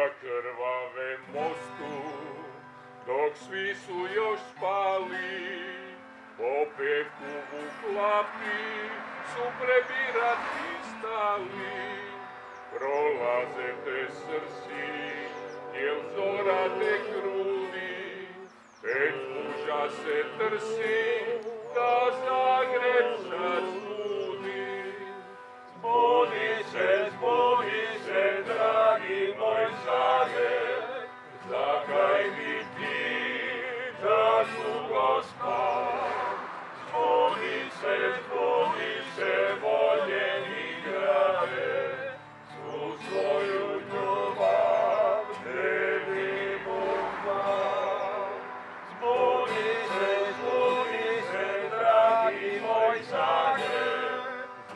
na krvave mostu, dok svi su još spali, po pevku u klapi su prebirati stali. Prolaze te srsi, jel zora te kruni, pet muža se trsi, da Zagreb sastudi. Zbuni se, dragi moj Zagreb, zakaj bi ti tak dugo spal? Zbuni se, voljeni grade, svu svoju ljubav tebi Bog dao. Zbuni se, dragi moj Zagreb,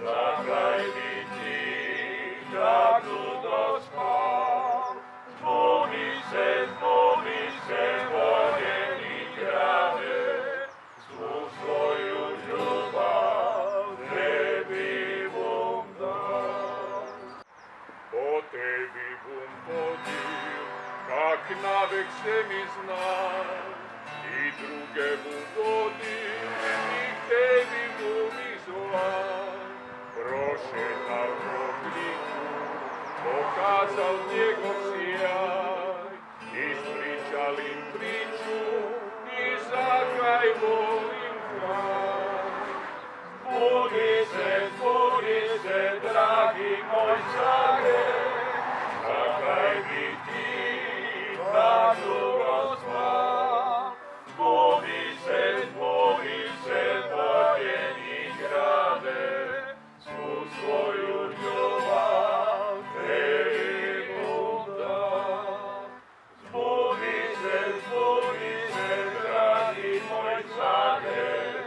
zakaj bi ti tak dugo spal? Zbuni se, voljeni grade, svu svoju ljubav tebi Bog dao. Po tebi bum podio, kak navek se mi zna, i druge bum vodio, i tebi bum izla. Prošetal Rogliću, pokazal njegov sjaj, ispričal im priču i zakaj volim kraj. Zbuni se, dragi moj Zagreb, zakaj bi ti tak dugo spal? Zbuni se, voljeni grade, svu svoju ljubav tebi Bog dao. Zbuni se, dragi moj Zagreb,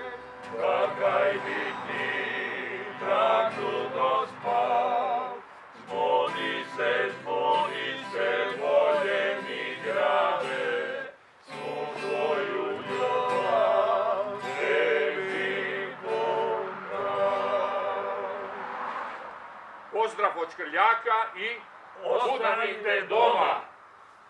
zakaj bi ti tak dugo spal? Zbuni se, voljeni grade, svu svoju ljubav tebi Bog dao. Pozdrav od Škrljaka i ostanite doma!